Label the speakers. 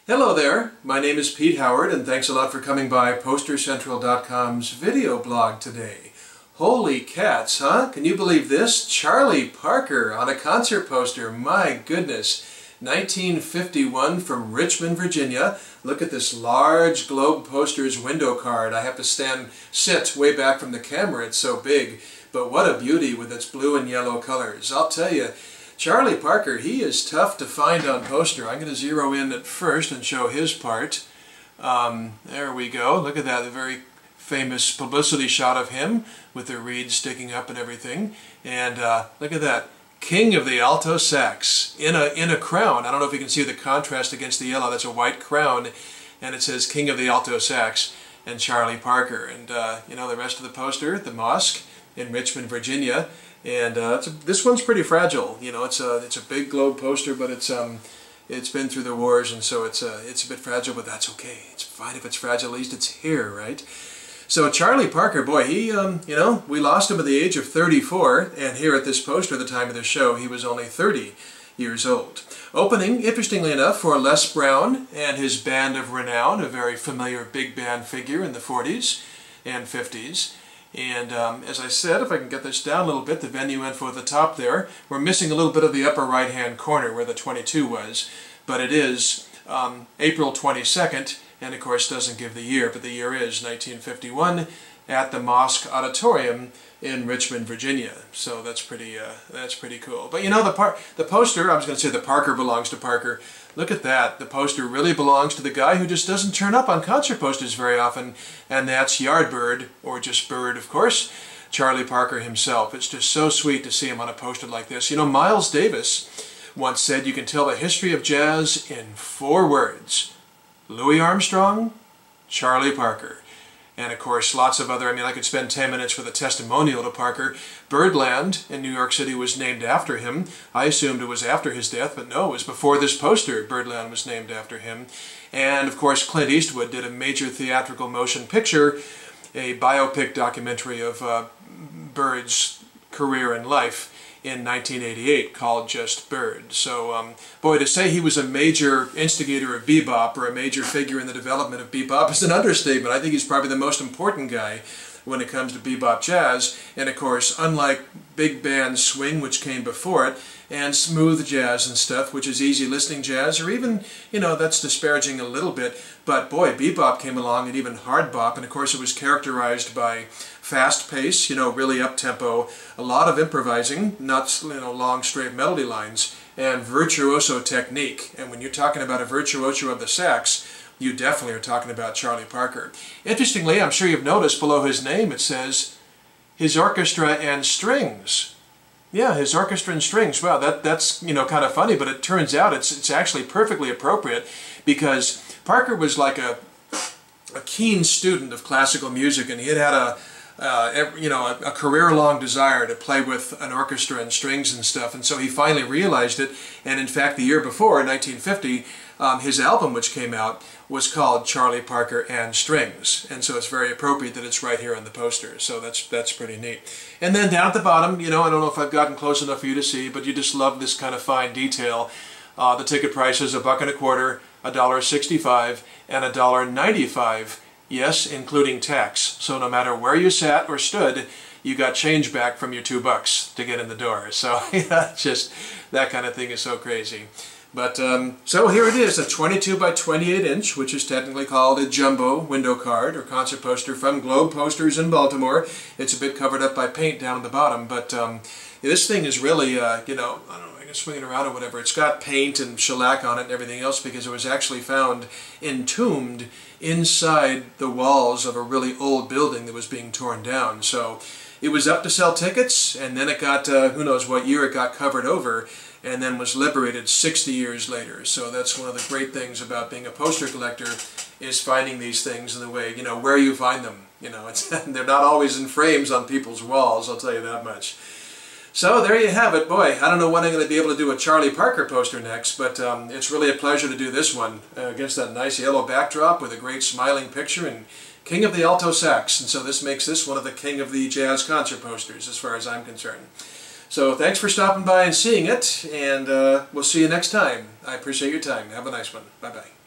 Speaker 1: Hello there, my name is Pete Howard and thanks a lot for coming by PosterCentral.com's video blog today. Holy cats, huh? Can you believe this? Charlie Parker on a concert poster, my goodness. 1951 from Richmond, Virginia. Look at this large Globe Posters window card. I have to sit way back from the camera, it's so big. But what a beauty with its blue and yellow colors. I'll tell you, Charlie Parker, he is tough to find on poster. I'm going to zero in at first and show his part. There we go. Look at that, a very famous publicity shot of him with the reeds sticking up and everything. And look at that, King of the Alto Sax in a crown. I don't know if you can see the contrast against the yellow. That's a white crown, and it says King of the Alto Sax and Charlie Parker. And you know, the rest of the poster, the mosque in Richmond, Virginia. And this one's pretty fragile. You know, it's a big Globe poster, but it's been through the wars, and so it's a bit fragile. But that's okay. It's fine if it's fragile. At least it's here, right? So Charlie Parker, boy, he you know, we lost him at the age of 34, and here at this poster at the time of the show, he was only 30 years old. Opening, interestingly enough, for Les Brown and his Band of Renown, a very familiar big band figure in the 40s and 50s. And as I said, if I can get this down a little bit, the venue info at the top there, we're missing a little bit of the upper right-hand corner where the 22 was, but it is April 22nd, and of course doesn't give the year, but the year is 1951 at the Mosque Auditorium in Richmond, Virginia. So that's pretty cool. But you know, the poster, I was going to say the Parker belongs to Parker. Look at that. The poster really belongs to the guy who just doesn't turn up on concert posters very often, and that's Yardbird, or just Bird, of course, Charlie Parker himself. It's just so sweet to see him on a poster like this. You know, Miles Davis once said you can tell the history of jazz in 4 words. Louis Armstrong, Charlie Parker. And of course, lots of other, I mean, I could spend 10 minutes with a testimonial to Parker. Birdland in New York City was named after him. I assumed it was after his death, but no, it was before this poster. Birdland was named after him. And of course, Clint Eastwood did a major theatrical motion picture, a biopic documentary of Bird's career and life in 1988 called Just Bird. So, boy, to say he was a major instigator of bebop or a major figure in the development of bebop is an understatement. I think he's probably the most important guy when it comes to bebop jazz. And of course, unlike big band swing, which came before it, and smooth jazz and stuff, which is easy listening jazz, or even, you know, that's disparaging a little bit, but boy, bebop came along, and even hard bop, and of course it was characterized by fast pace, you know, really up-tempo, a lot of improvising, not, you know, long straight melody lines, and virtuoso technique. And when you're talking about a virtuoso of the sax, you definitely are talking about Charlie Parker. Interestingly, I'm sure you've noticed below his name it says his orchestra and strings. Yeah, his orchestra and strings. Well, that's, you know, kind of funny, but it turns out it's actually perfectly appropriate, because Parker was like a keen student of classical music, and he had you know, a career-long desire to play with an orchestra and strings and stuff, and so he finally realized it. And in fact, the year before, in 1950, his album, which came out, was called Charlie Parker and Strings, and so it's very appropriate that it's right here on the poster. So that's pretty neat. And then down at the bottom, you know, I don't know if I've gotten close enough for you to see, but you just love this kind of fine detail. The ticket price is $1.25, $1.65, and $1.95. Yes, including tax. So no matter where you sat or stood, you got change back from your $2 to get in the door. So yeah, just that kind of thing is so crazy. But so here it is, a 22 by 28 inch, which is technically called a jumbo window card or concert poster from Globe Posters in Baltimore. It's a bit covered up by paint down at the bottom, but this thing is really, you know, I don't know, I can swing it around or whatever. It's got paint and shellac on it and everything else, because it was actually found entombed inside the walls of a really old building that was being torn down. So it was up to sell tickets, and then it got, who knows what year it got covered over, and then was liberated 60 years later. So that's one of the great things about being a poster collector, is finding these things in the way, you know, where you find them. You know, they're not always in frames on people's walls, I'll tell you that much. So there you have it. Boy, I don't know when I'm going to be able to do a Charlie Parker poster next, but it's really a pleasure to do this one against that nice yellow backdrop with a great smiling picture and King of the Alto Sax. And so this makes this one of the King of the Jazz concert posters as far as I'm concerned. So thanks for stopping by and seeing it, and we'll see you next time. I appreciate your time. Have a nice one. Bye-bye.